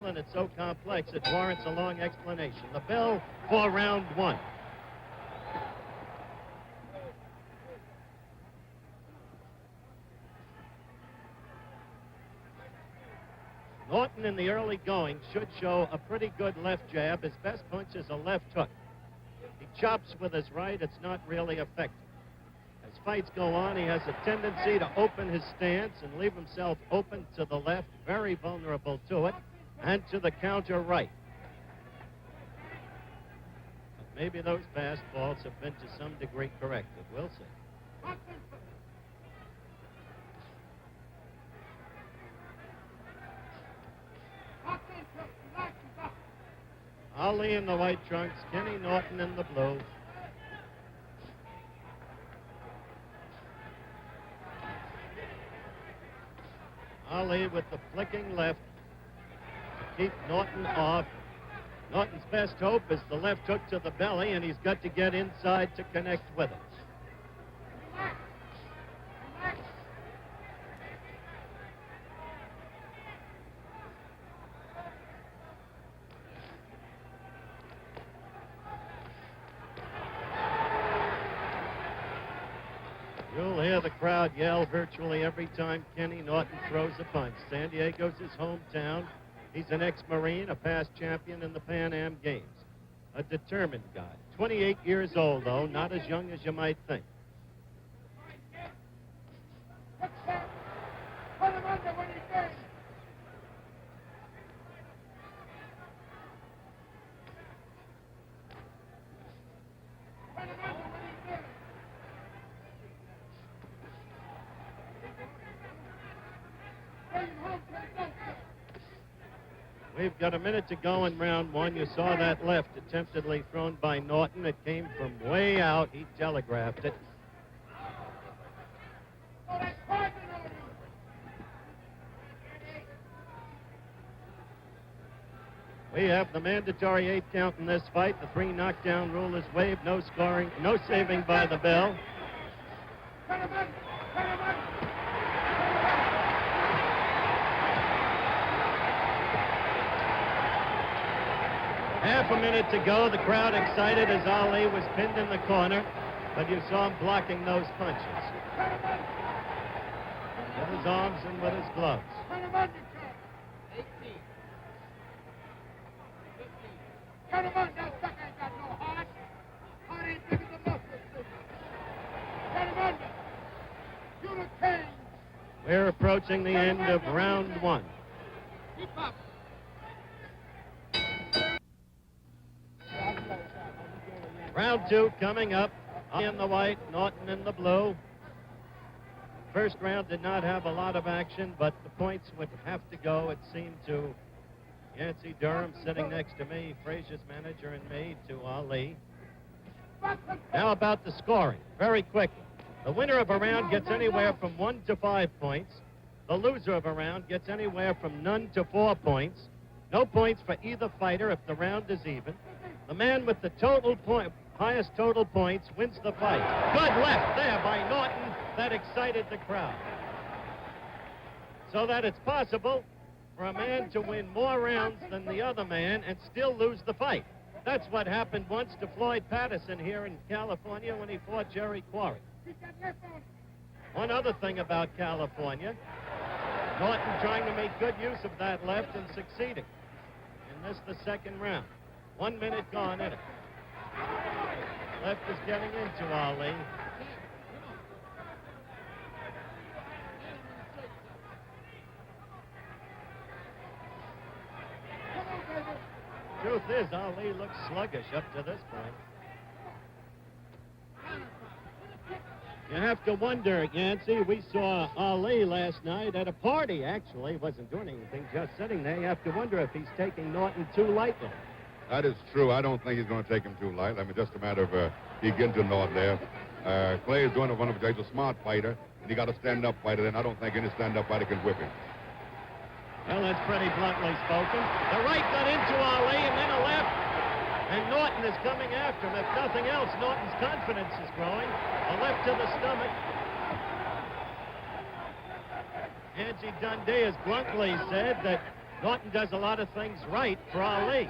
and it's so complex it warrants a long explanation. The bell for round one. Norton in the early going should show a pretty good left jab. His best punch is a left hook. He chops with his right. It's not really effective. As fights go on, he has a tendency to open his stance and leave himself open to the left, very vulnerable to it, and to the counter right. But maybe those fastballs have been to some degree corrected. We'll see. Ali in the white trunks, Kenny Norton in the blue. Ali with the flicking left to keep Norton off. Norton's best hope is the left hook to the belly, and he's got to get inside to connect with it. You'll hear the crowd yell virtually every time Kenny Norton throws a punch. San Diego's his hometown. He's an ex-Marine, a past champion in the Pan Am Games. A determined guy. 28 years old, though, not as young as you might think. We've got a minute to go in round one. You saw that left attemptedly thrown by Norton. It came from way out. He telegraphed it. We have the mandatory 8 count in this fight. The 3 knockdown rule is waived. No scoring, no saving by the bell. Half a minute to go. The crowd excited as Ali was pinned in the corner, but you saw him blocking those punches with his arms and with his gloves. We're approaching the end of round one. Round two coming up. Ali in the white, Norton in the blue. First round did not have a lot of action, but the points would have to go, it seemed, to Yancey Durham sitting next to me, Frazier's manager, and me, to Ali. Now about the scoring, very quickly. The winner of a round gets anywhere from 1 to 5 points. The loser of a round gets anywhere from none to 4 points. No points for either fighter if the round is even. The man with the highest total points wins the fight. Good left there by Norton. That excited the crowd. So that it's possible for a man to win more rounds than the other man and still lose the fight. That's what happened once to Floyd Patterson here in California when he fought Jerry Quarry. One other thing about California, Norton trying to make good use of that left and succeeding. In this, the second round. 1 minute gone in it. Left is getting into Ali. Truth is, Ali looks sluggish up to this point. You have to wonder, Yancey, we saw Ali last night at a party, actually. Wasn't doing anything, just sitting there. You have to wonder if he's taking Norton too lightly. That is true. I don't think he's going to take him too light. I mean, just a matter of he getting to Norton there. Clay is doing it one of he's a smart fighter, and he got a stand-up fighter, and I don't think any stand-up fighter can whip him. Well, that's pretty bluntly spoken. The right got into Ali, and then a left. And Norton is coming after him. If nothing else, Norton's confidence is growing. A left to the stomach. Angie Dundee has bluntly said that Norton does a lot of things right for Ali.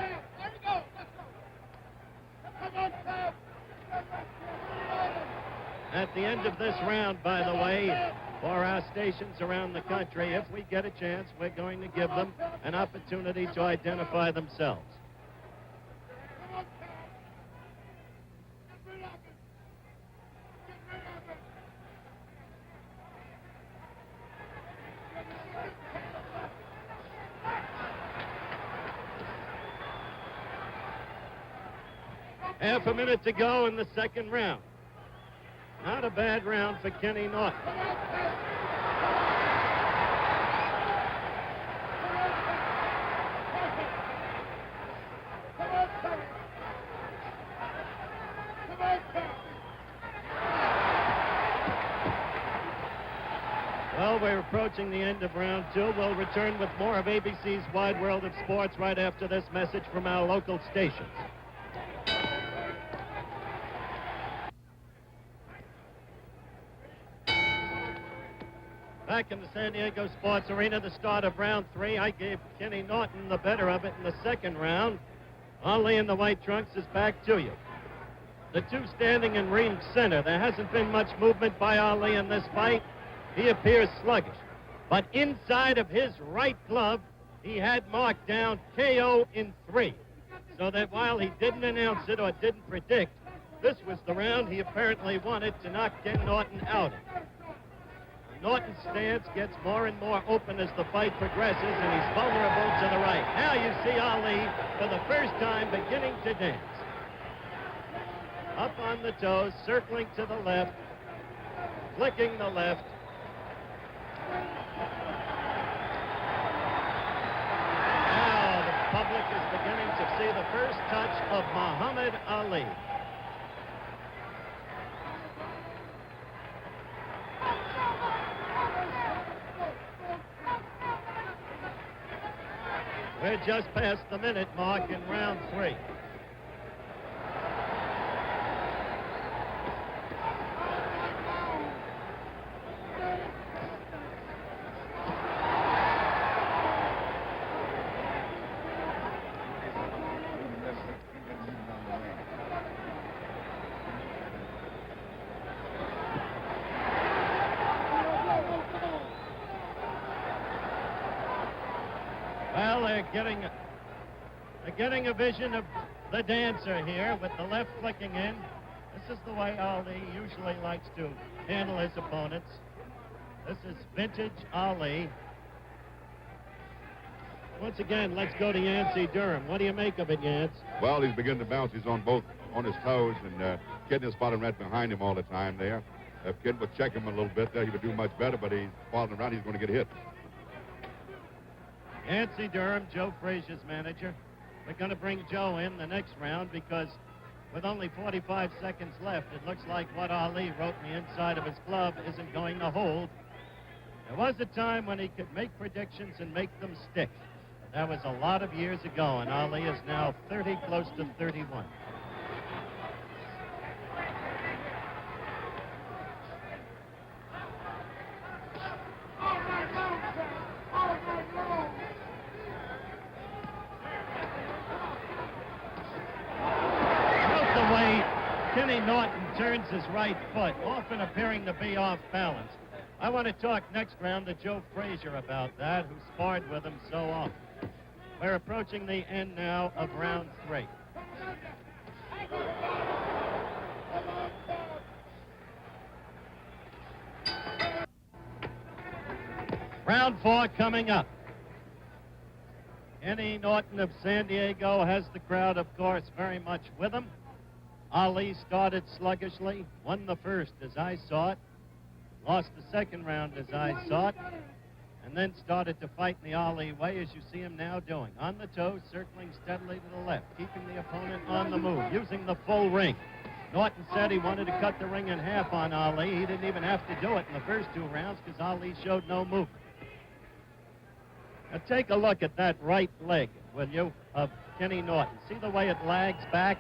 At the end of this round, by the way, for our stations around the country, if we get a chance, we're going to give them an opportunity to identify themselves. Half a minute to go in the second round. Not a bad round for Kenny Norton. Well, we're approaching the end of round two. We'll return with more of ABC's Wide World of Sports right after this message from our local stations. Back in the San Diego Sports Arena, the start of round three. I gave Kenny Norton the better of it in the second round. Ali in the white trunks is back to you. The two standing in ring center. There hasn't been much movement by Ali in this fight. He appears sluggish. But inside of his right glove, he had marked down KO in 3. So that while he didn't announce it or didn't predict, this was the round he apparently wanted to knock Ken Norton out in. Norton's stance gets more and more open as the fight progresses, and he's vulnerable to the right. Now you see Ali, for the first time, beginning to dance. Up on the toes, circling to the left, flicking the left. Now the public is beginning to see the first touch of Muhammad Ali. We're just past the minute mark in round three. Well, they're getting a vision of the dancer here with the left flicking in. This is the way Ali usually likes to handle his opponents. This is vintage Ali. Once again, let's go to Yancey Durham. What do you make of it, Yance? Well, he's beginning to bounce. He's on his toes, and Kid is spotting right behind him all the time there. If Kid would check him a little bit there, he would do much better, but he's following around. He's going to get hit. Yancey Durham, Joe Frazier's manager. We're going to bring Joe in the next round because with only 45 seconds left, it looks like what Ali wrote in the inside of his glove isn't going to hold. There was a time when he could make predictions and make them stick. That was a lot of years ago, and Ali is now 30, close to 31. Kenny Norton turns his right foot, often appearing to be off balance. I want to talk next round to Joe Frazier about that, who sparred with him so often. We're approaching the end now of round three. Round four coming up. Kenny Norton of San Diego has the crowd, of course, very much with him. Ali started sluggishly, won the first as I saw it, lost the second round as I saw it, and then started to fight in the Ali way as you see him now doing. On the toes, circling steadily to the left, keeping the opponent on the move, using the full ring. Norton said he wanted to cut the ring in half on Ali. He didn't even have to do it in the first two rounds because Ali showed no movement. Now take a look at that right leg, will you, of Kenny Norton. See the way it lags back?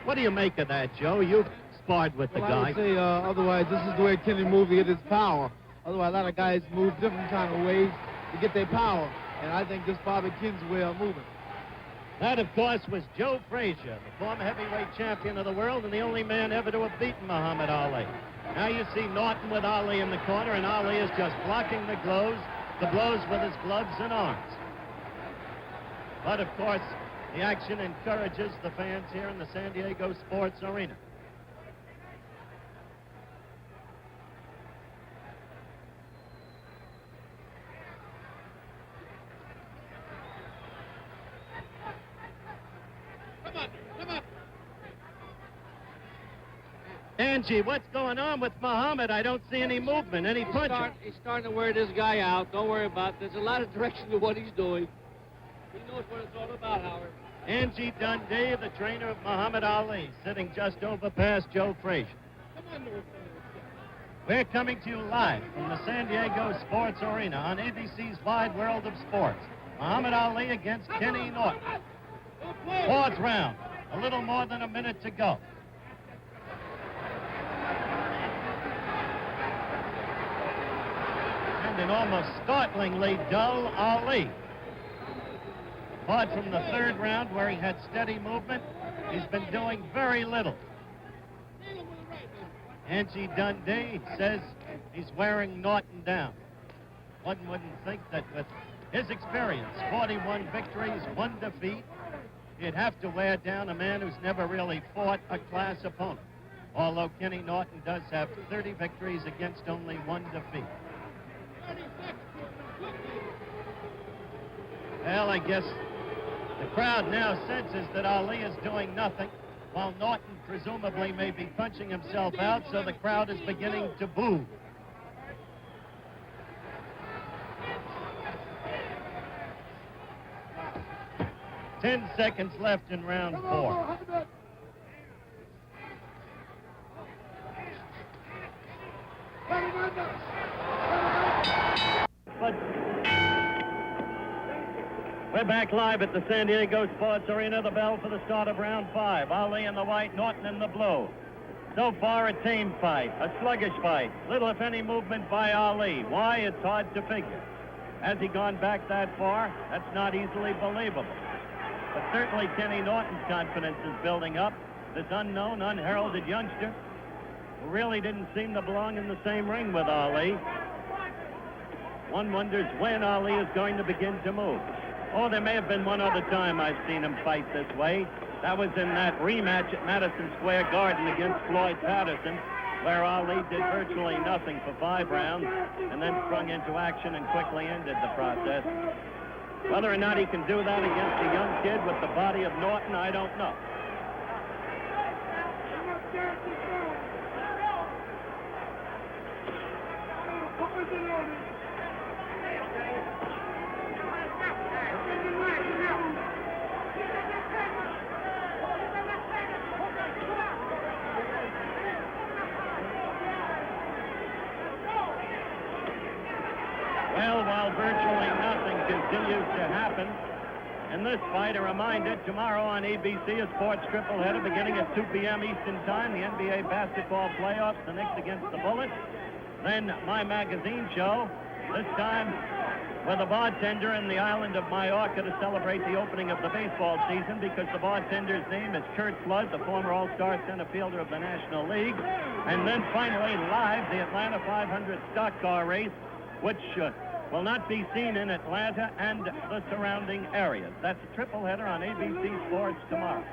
What do you make of that, Joe? You've sparred with the guy. I would say otherwise this is the way Kenny moves to get his power. Otherwise, a lot of guys move different kind of ways to get their power. And I think this is Bobby Ken's way of moving. That, of course, was Joe Frazier, the former heavyweight champion of the world and the only man ever to have beaten Muhammad Ali. Now you see Norton with Ali in the corner, and Ali is just blocking the blows with his gloves and arms. But, of course, the action encourages the fans here in the San Diego Sports Arena. Angie, what's going on with Muhammad? I don't see any movement, any punching. He's starting to wear this guy out. Don't worry about it. There's a lot of direction to what he's doing. He knows what it's all about, Howard. Angie Dundee, the trainer of Muhammad Ali, sitting just over past Joe Frazier. We're coming to you live from the San Diego Sports Arena on ABC's Wide World of Sports. Muhammad Ali against Kenny Norton. Fourth round, a little more than a minute to go. And an almost startlingly dull Ali. Apart from the third round where he had steady movement, he's been doing very little. Angie Dundee says he's wearing Norton down. One wouldn't think that with his experience, 41 victories, 1 defeat, he'd have to wear down a man who's never really fought a class opponent. Although Kenny Norton does have 30 victories against only 1 defeat. Well, I guess the crowd now senses that Ali is doing nothing, while Norton presumably may be punching himself out, so the crowd is beginning to boo. Ten seconds left in round 4. But we're back live at the San Diego Sports Arena. The bell for the start of round 5. Ali in the white, Norton in the blue. So far, a tame fight, a sluggish fight. Little, if any, movement by Ali. Why? It's hard to figure. Has he gone back that far? That's not easily believable. But certainly Kenny Norton's confidence is building up. This unknown, unheralded youngster who really didn't seem to belong in the same ring with Ali. One wonders when Ali is going to begin to move. Oh, there may have been one other time I've seen him fight this way. That was in that rematch at Madison Square Garden against Floyd Patterson, where Ali did virtually nothing for 5 rounds and then sprung into action and quickly ended the process. Whether or not he can do that against a young kid with the body of Norton, I don't know. Well, while virtually nothing continues to happen in this fight, a reminder, tomorrow on ABC, a sports tripleheader beginning at 2 p.m. Eastern Time, the NBA basketball playoffs, the Knicks against the Bullets. Then my magazine show, this time with a bartender in the island of Mallorca to celebrate the opening of the baseball season, because the bartender's name is Kurt Flood, the former all-star center fielder of the National League. And then finally, live, the Atlanta 500 stock car race, which will not be seen in Atlanta and the surrounding areas. That's a tripleheader on ABC Sports tomorrow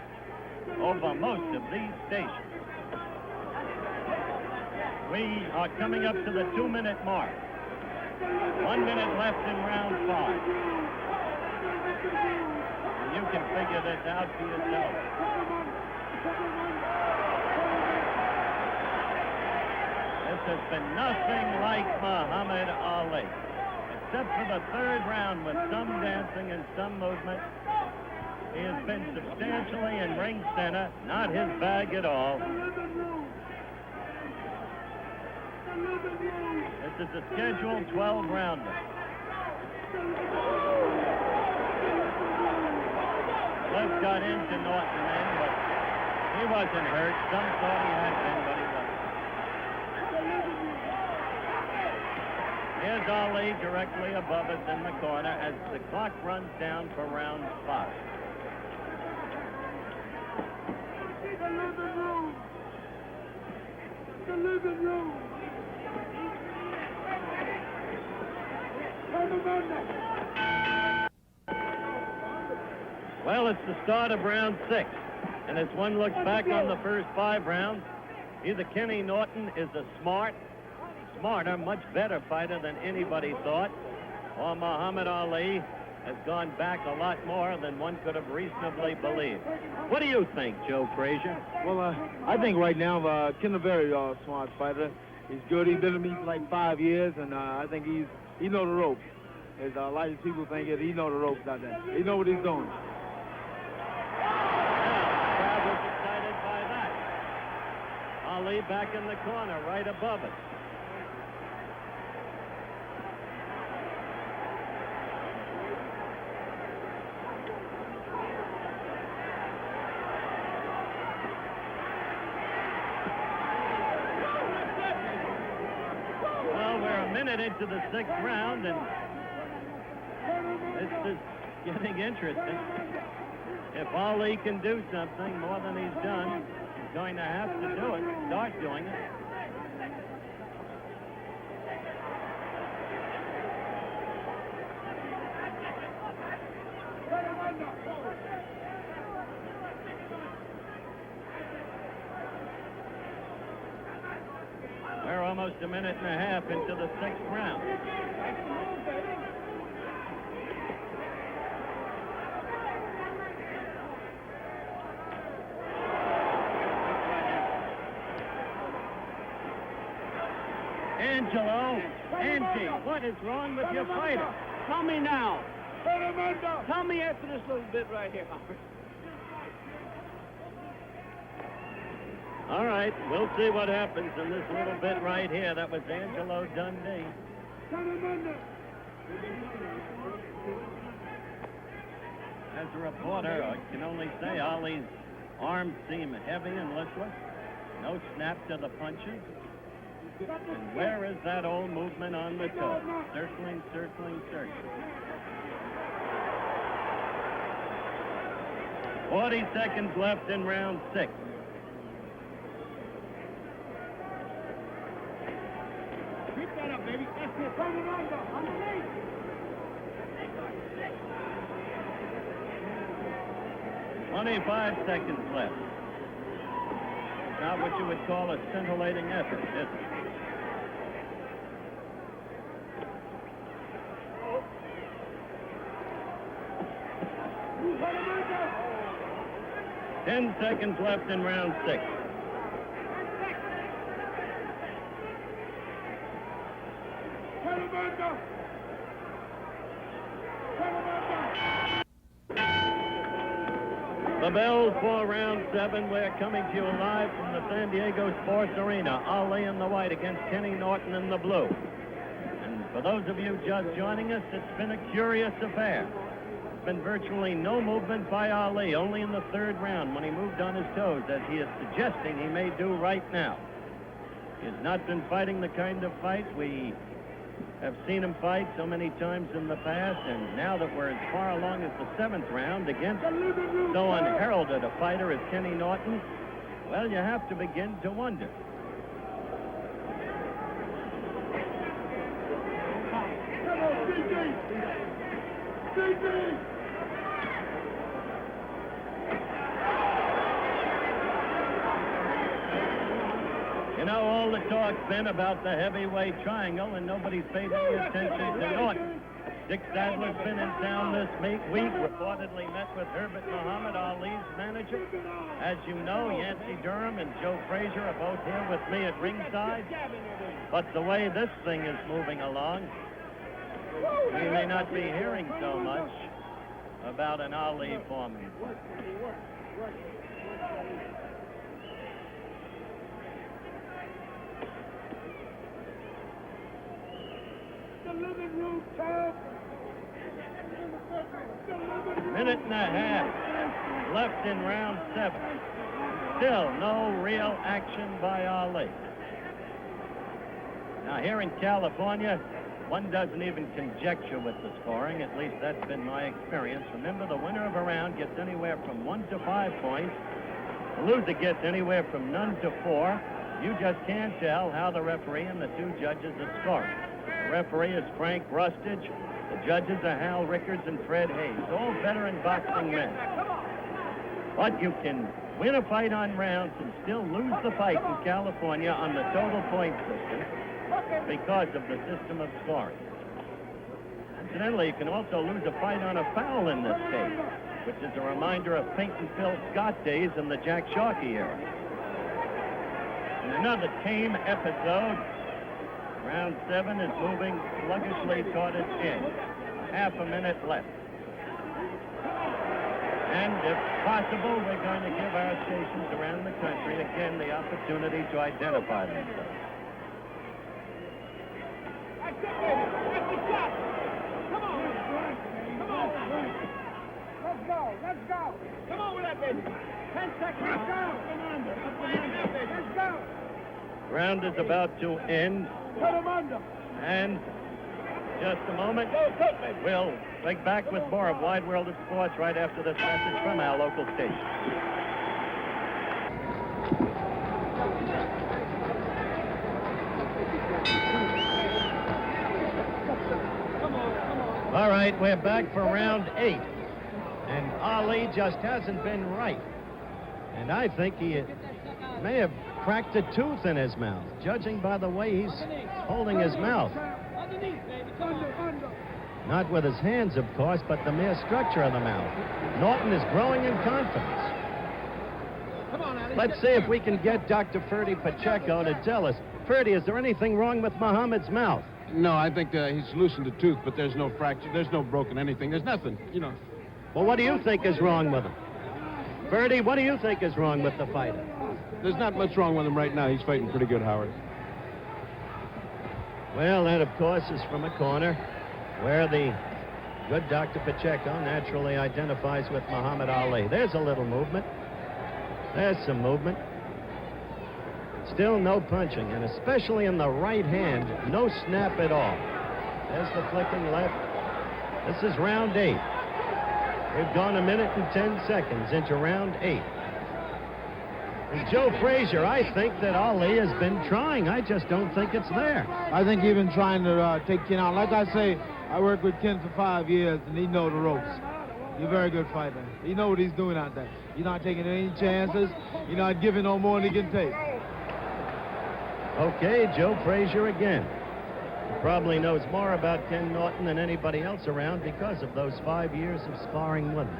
over most of these stations. We are coming up to the 2-minute mark. 1 minute left in round 5. And you can figure this out for yourself. This has been nothing like Muhammad Ali. Except for the third round with some dancing and some movement. He has been substantially in ring center, not his bag at all. This is a scheduled 12-rounder. Cliff got into Norton then, but he wasn't hurt. Some thought he had been, but he wasn't. Here's Ali directly above us in the corner as the clock runs down for round 5. The living room. The living room. Well, it's the start of round 6. And as one looks back on the first 5 rounds, either Kenny Norton is a smarter, much better fighter than anybody thought, or Muhammad Ali has gone back a lot more than one could have reasonably believed. What do you think, Joe Frazier? Well, I think right now Ken a very smart fighter. He's good. He's been with me for like 5 years, and I think he know the ropes. As a lot of people think it, he know the ropes out there. He know what he's doing. Crowd was excited by that. Ali back in the corner, right above us. Well, we're a minute into the 6th round, and this is getting interesting. If Ali can do something more than he's done, he's going to have to do it, start doing it. We're almost a minute and a half into the 6th round. Angelo, Angie, what is wrong with your fighter? Tell me now. Tell me after this little bit right here, Howard. All right, we'll see what happens in this little bit right here. That was Angelo Dundee. As a reporter, I can only say Ali's arms seem heavy and listless. No snap to the punches. And where is that old movement on the toe? Circling, circling, circling. 40 seconds left in round 6. Keep that up, baby. That's it. Turn it under. 25 seconds left. Not what you would call a scintillating effort, is it? Ten seconds left in round 6. The bell for round 7. We're coming to you live from the San Diego Sports Arena. Ali in the white against Kenny Norton in the blue. And for those of you just joining us, it's been a curious affair. There's been virtually no movement by Ali, only in the 3rd round when he moved on his toes, as he is suggesting he may do right now. He has not been fighting the kind of fight we have seen him fight so many times in the past, and now that we're as far along as the 7th round against so unheralded a fighter as Kenny Norton, well, you have to begin to wonder. You know, all the talk's been about the heavyweight triangle, and nobody's paid any attention to Norton. Dick Sadler's been in town this week, reportedly met with Herbert Muhammad, Ali's manager. As you know, Yancey Durham and Joe Frazier are both here with me at ringside. But the way this thing is moving along, we may not be hearing so much about an Ali Foreman. Minute and a half left in round 7. Still no real action by Ali. Now here in California, one doesn't even conjecture with the scoring. At least that's been my experience. Remember, the winner of a round gets anywhere from 1 to 5 points. The loser gets anywhere from none to 4. You just can't tell how the referee and the two judges are scoring. The referee is Frank Rustage. The judges are Hal Rickards and Fred Hayes, all veteran boxing men. But you can win a fight on rounds and still lose the fight in California on the total point system because of the system of scoring. Incidentally, you can also lose a fight on a foul in this case, which is a reminder of Pink and Phil Scott days in the Jack Sharkey era. In another tame episode, round 7 is moving sluggishly toward its end. Half a minute left. And if possible, we're going to give our stations around the country again the opportunity to identify themselves. That's it, baby. That's the shot. Come on. Come on. Let's go. Let's go. Come on with that, baby. 10 seconds. Let's go. Come on. Let's go. Round is about to end. Put him under. And just a moment, we'll be back with more of Wide World of Sports right after this message from our local station. All right, we're back for round 8. And Ali just hasn't been right. And I think he may have cracked a tooth in his mouth, judging by the way he's holding his mouth. Not with his hands, of course, but the mere structure of the mouth. Norton is growing in confidence. Let's see if we can get Dr. Ferdy Pacheco to tell us. Ferdy, is there anything wrong with Muhammad's mouth? No, I think he's loosened a tooth, but there's no fracture. There's no broken anything. There's nothing, you know. Well, what do you think is wrong with him? Ferdy, what do you think is wrong with the fighter? There's not much wrong with him right now. He's fighting pretty good, Howard. Well, that, of course, is from a corner where the good Dr. Pacheco naturally identifies with Muhammad Ali. There's a little movement. There's some movement. Still no punching, and especially in the right hand, no snap at all. There's the flicking left. This is round 8. We've gone 1 minute and 10 seconds into round 8. And Joe Frazier, I think that Ali has been trying. I just don't think it's there. I think he's been trying to take Ken out. Like I say, I worked with Ken for 5 years, and he knows the ropes. He's a very good fighter. He knows what he's doing out there. He's not taking any chances. He's not giving no more than he can take. Okay, Joe Frazier again. He probably knows more about Ken Norton than anybody else around because of those 5 years of sparring with him.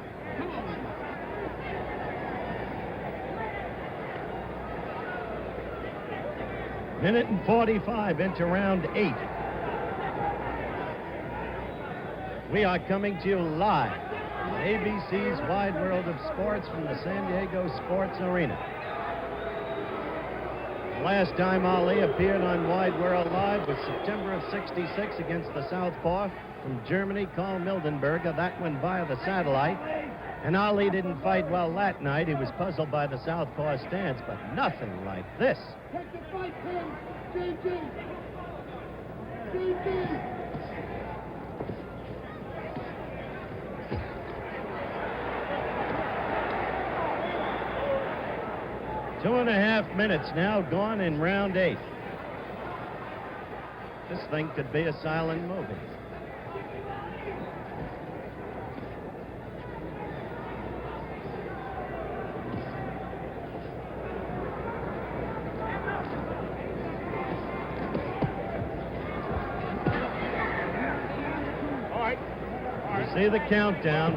Minute and 45 into round 8. We are coming to you live on ABC's Wide World of Sports from the San Diego Sports Arena. The last time Ali appeared on Wide World Live was September of '66 against the Southpaw from Germany, Karl Mildenberger. That went via the satellite. And Ali didn't fight well that night. He was puzzled by the Southpaw stance, but nothing like this. Take the fight, Tim. GG. GG. Two and a half minutes now gone in round 8. This thing could be a silent movie. See the countdown.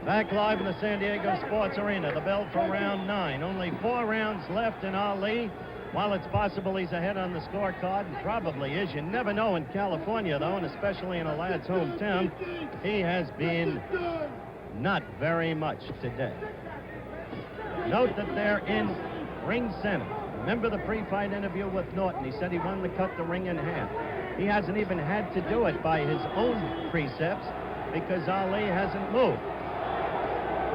Back live in the San Diego Sports Arena. The bell for round 9. Only 4 rounds left in Ali. While it's possible he's ahead on the scorecard, and probably is, you never know in California, though, and especially in a lad's hometown, he has been not very much today. Note that they're in ring center. Remember the pre-fight interview with Norton. He said he wanted to cut the ring in half. He hasn't even had to do it by his own precepts because Ali hasn't moved.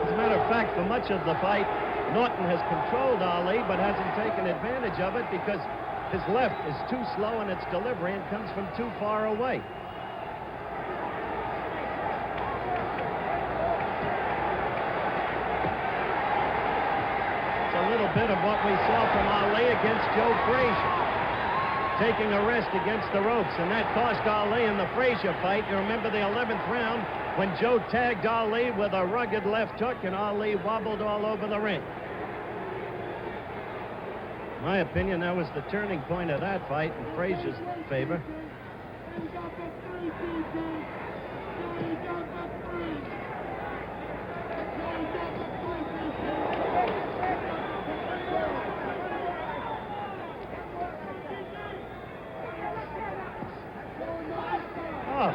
As a matter of fact, for much of the fight, Norton has controlled Ali but hasn't taken advantage of it because his left is too slow in its delivery and comes from too far away. It's a little bit of what we saw from Ali against Joe Frazier, taking a rest against the ropes, and that cost Ali in the Frazier fight. You remember the 11th round when Joe tagged Ali with a rugged left hook and Ali wobbled all over the ring. In my opinion, that was the turning point of that fight in Frazier's favor. Oh.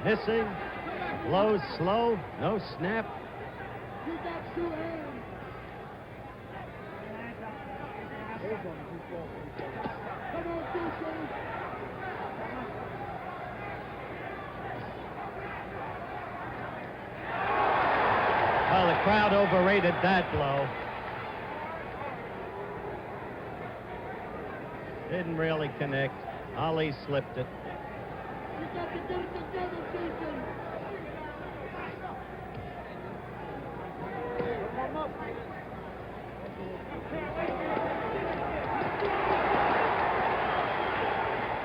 Missing, blows slow, no snap. Well, the crowd overrated that blow. Didn't really connect. Ali slipped it.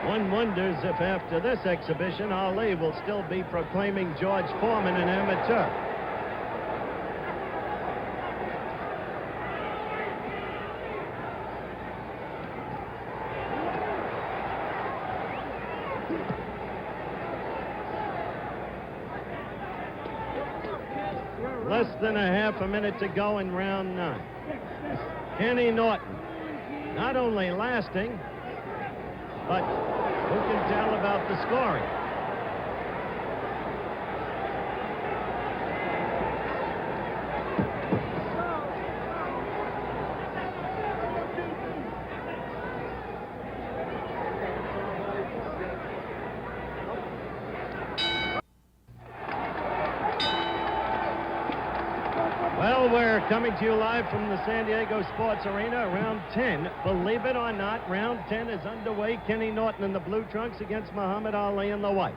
One wonders if after this exhibition, Ali will still be proclaiming George Foreman an amateur. Less than a half a minute to go in round 9. Kenny Norton, not only lasting, but who can tell about the scoring? Well, we're coming to you live from the San Diego Sports Arena, round 10. Believe it or not, round 10 is underway. Kenny Norton in the blue trunks against Muhammad Ali in the white.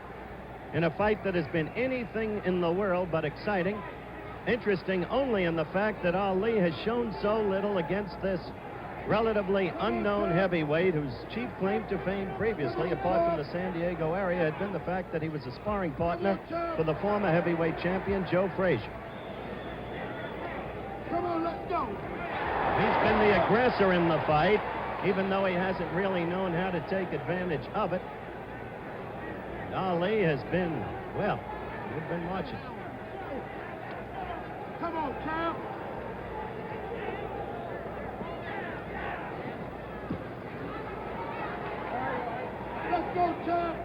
In a fight that has been anything in the world but exciting. Interesting only in the fact that Ali has shown so little against this relatively unknown heavyweight whose chief claim to fame previously, apart from the San Diego area, had been the fact that he was a sparring partner for the former heavyweight champion, Joe Frazier. Come on, let's go. He's been the aggressor in the fight, even though he hasn't really known how to take advantage of it. Ali has been, well, we've been watching. Come on, champ. Let's go, champ.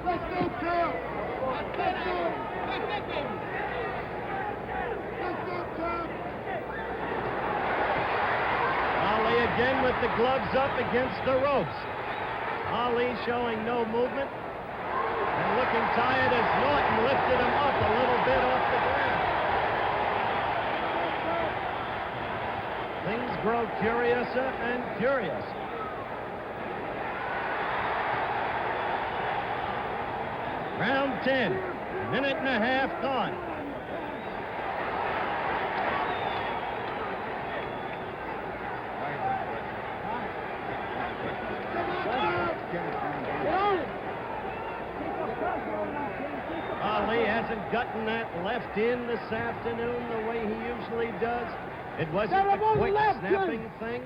Let's go, champ. Let's go. Ali again with the gloves up against the ropes. Ali showing no movement and looking tired as Norton lifted him up a little bit off the ground. Things grow curiouser and curiouser. Round 10, minute and a half gone. Ali hasn't gotten that left in this afternoon the way he usually does. It wasn't a quick snapping thing.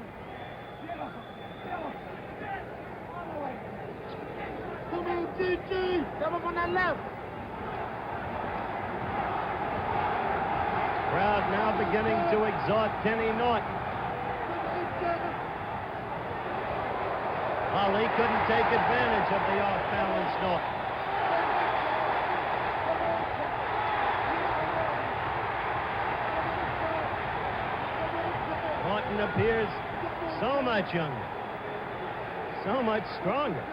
Come on, TG. Come up on that left. Crowd now beginning to exhort Kenny Norton. Ali couldn't take advantage of the off-balance Norton. Norton appears so much younger. so much stronger.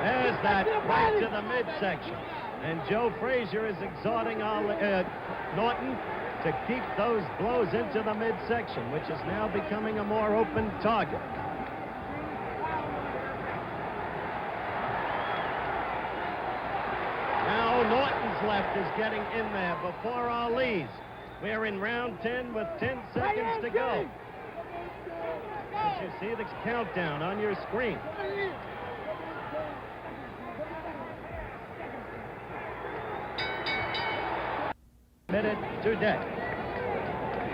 There's that right to the midsection. And Joe Frazier is exhorting Norton to keep those blows into the midsection, which is now becoming a more open target. Now Norton's left is getting in there before Ali's. We're in round 10 with 10 seconds to go. As you see the countdown on your screen. Minute to death.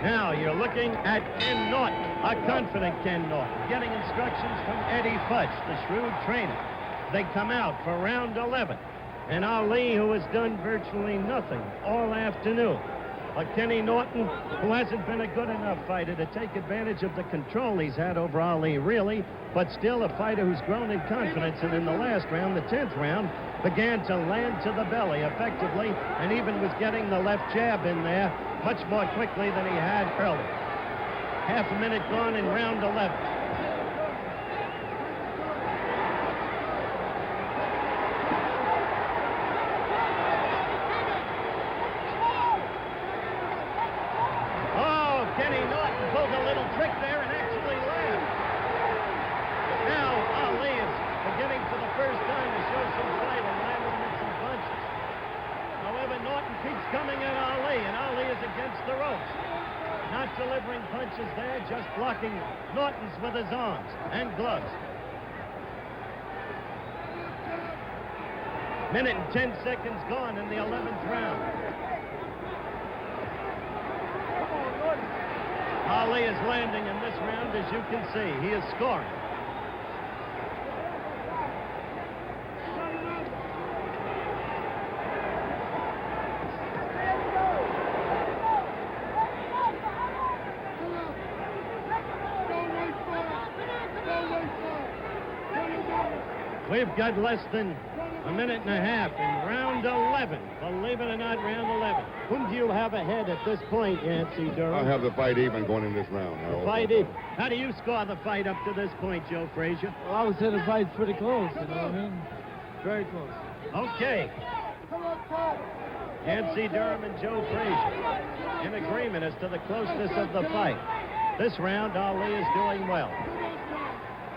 Now you're looking at Ken Norton, a confident Ken Norton, getting instructions from Eddie Fudge, the shrewd trainer. They come out for round 11. And Ali, who has done virtually nothing all afternoon. A Kenny Norton, who hasn't been a good enough fighter to take advantage of the control he's had over Ali, really, but still a fighter who's grown in confidence. And in the last round, the 10th round, began to land to the belly effectively, and even was getting the left jab in there much more quickly than he had earlier. Half a minute gone in round 11. Kenny Norton pulled a little trick there and actually laughed. Now Ali is beginning for the first time to show some fight and landing with some punches. However, Norton keeps coming at Ali, and Ali is against the ropes. Not delivering punches there, just blocking Norton's with his arms and gloves. Minute and 10 seconds gone in the 11th round. Ali is landing in this round, as you can see. He is scoring. We've got less than a minute and a half in round 11. Believe it or not, round 11. Whom do you have ahead at this point, Yancey Durham? I'll have the fight even going in this round. Fight even. How do you score the fight up to this point, Joe Frazier? Well, I would say the fight's pretty close, you know what I mean? Very close. Okay. Yancey Durham and Joe Frazier in agreement as to the closeness of the fight. This round, Ali is doing well.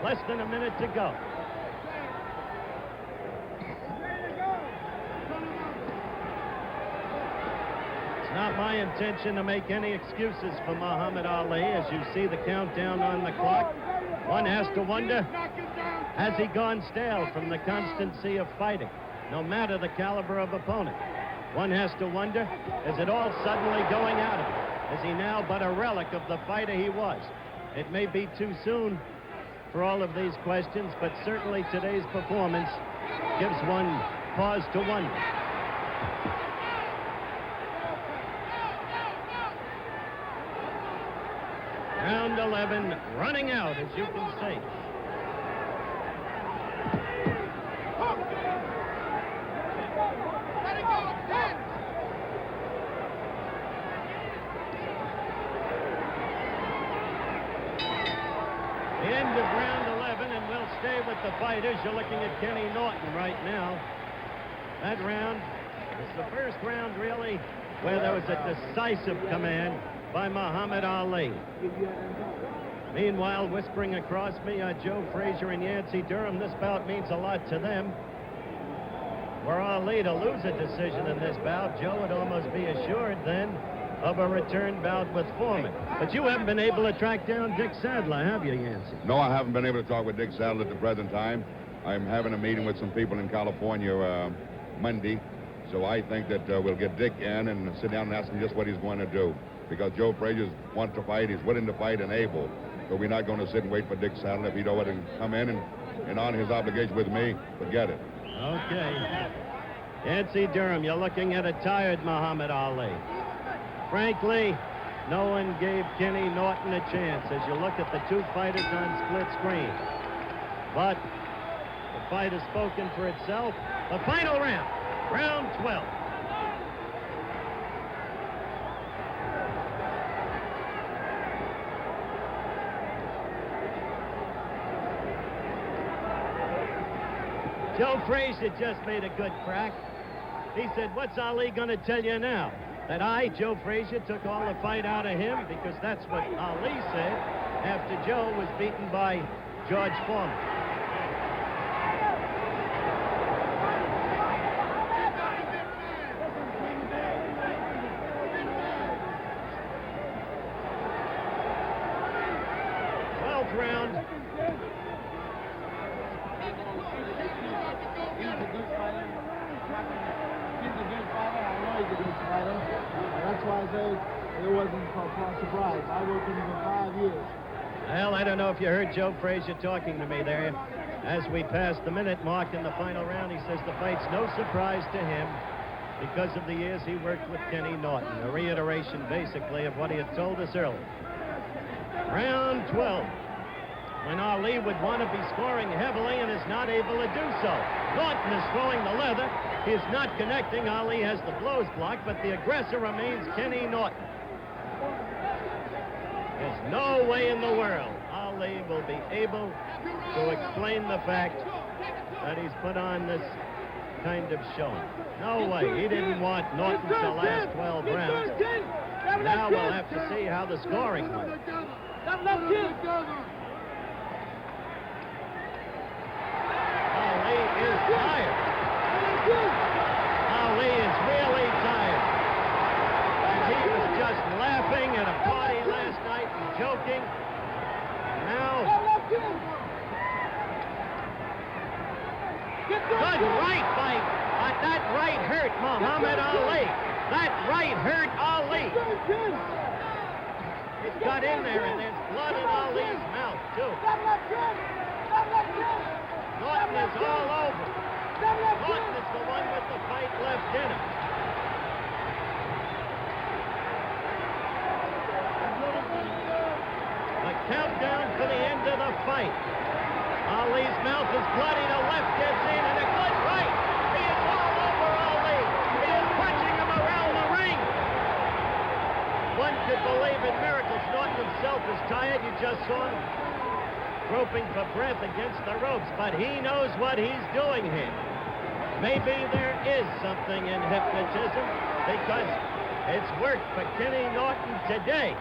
Less than a minute to go. Not my intention to make any excuses for Muhammad Ali. As you see the countdown on the clock, one has to wonder, has he gone stale from the constancy of fighting, no matter the caliber of opponent? One has to wonder, is it all suddenly going out of him? Is he now but a relic of the fighter he was? It may be too soon for all of these questions, but certainly today's performance gives one pause to wonder. Round 11 running out, as you can see. The end of round 11, and we'll stay with the fighters. You're looking at Kenny Norton right now. That round is the first round, really, where there was a decisive command by Muhammad Ali. Meanwhile, whispering across me are Joe Frazier and Yancey Durham. This bout means a lot to them. Were Ali to lose a decision in this bout, Joe would almost be assured then of a return bout with Foreman. But you haven't been able to track down Dick Sadler, have you, Yancey? No, I haven't been able to talk with Dick Sadler at the present time. I'm having a meeting with some people in California Monday. So I think that we'll get Dick in and sit down and ask him just what he's going to do. Because Joe Frazier wants to fight, he's willing to fight and able. So we're not going to sit and wait for Dick Sadler. If he don't want to come in and honor his obligation with me, forget it. Okay. Yancey Durham, you're looking at a tired Muhammad Ali. Frankly, no one gave Kenny Norton a chance as you look at the two fighters on split screen. But the fight has spoken for itself. The final round, round 12. Joe Frazier just made a good crack. He said, what's Ali going to tell you now? That I, Joe Frazier, took all the fight out of him? Because that's what Ali said after Joe was beaten by George Foreman. Round. He's a good fighter. He's a good fighter. I know he's a good fighter. That's why I say it wasn't a surprise. I worked with him for 5 years. Well, I don't know if you heard Joe Frazier talking to me there. As we passed the minute mark in the final round, he says the fight's no surprise to him because of the years he worked with Kenny Norton. A reiteration, basically, of what he had told us earlier. Round 12. When Ali would want to be scoring heavily and is not able to do so. Norton is throwing the leather. He is not connecting. Ali has the blows blocked, but the aggressor remains Kenny Norton. There's no way in the world Ali will be able to explain the fact that he's put on this kind of show. No way. He didn't want Norton to last 12 rounds. Now we'll have to see how the scoring went. Ali is tired. Ali is really tired. And he was just laughing at a party last night and joking. Now, good right by, that right hurt Muhammad Ali. That right hurt Ali. It got in there and there's blood in Ali's mouth, too. Norton is all over. Norton is the one with the fight left in him. The countdown for the end of the fight. Ali's mouth is bloody. The left gets in and a good right. He is all over Ali. He is punching him around the ring. One could believe in miracles. Norton himself is tired. You just saw him groping for breath against the ropes, but he knows what he's doing here. Maybe there is something in hypnotism because it's worked for Kenny Norton today.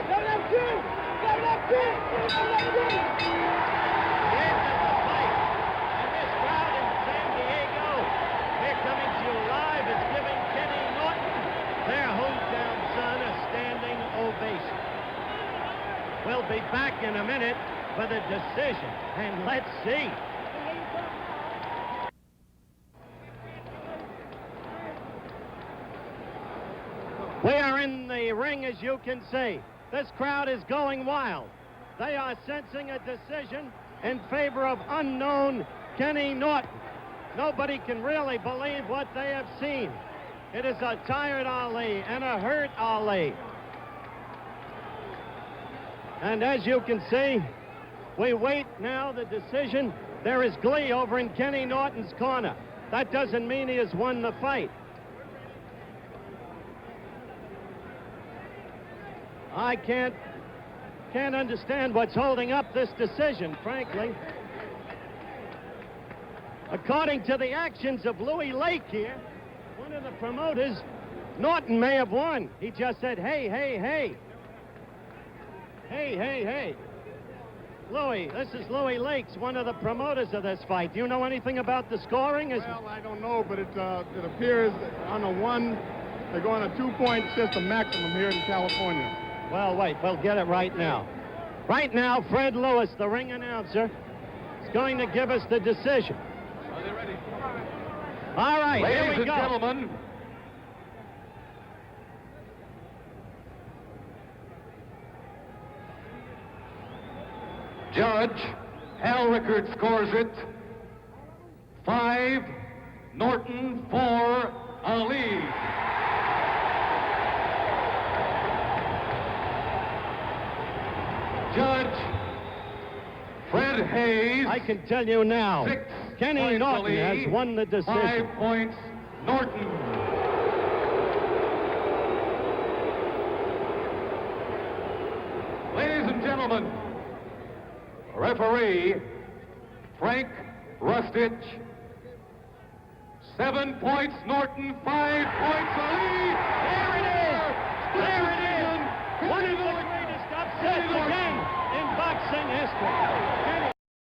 The end of the fight. And this crowd in San Diego, they're coming to you live, is giving Kenny Norton, their hometown son, a standing ovation. We'll be back in a minute for the decision, and let's see. We are in the ring, as you can see. This crowd is going wild. They are sensing a decision in favor of unknown Kenny Norton. Nobody can really believe what they have seen. It is a tired Ali and a hurt Ali. And as you can see, we wait now the decision. There is glee over in Kenny Norton's corner. That doesn't mean he has won the fight. I can't understand what's holding up this decision, frankly. According to the actions of Louis Lake here, one of the promoters, Norton may have won. He just said, hey, hey, hey. Hey, hey, hey. Louis, this is Louis Lakes, one of the promoters of this fight. Do you know anything about the scoring? Well, I don't know, but it appears on a one, they're going a 2-point system maximum here in California. Well, wait, we'll get it right now. Right now, Fred Lewis, the ring announcer, is going to give us the decision. Are they ready? All right, here we go. Ladies and gentlemen, Judge Hal Rickard scores it 5, Norton 4, Ali. Judge Fred Hayes. I can tell you now, 6 Kenny points Norton Ali, has won the decision. 5 points Norton. Ladies and gentlemen, referee Frank Rustich. 7 points Norton, 5 points Ali. There it is! There it is! One of the greatest upsets again in boxing history.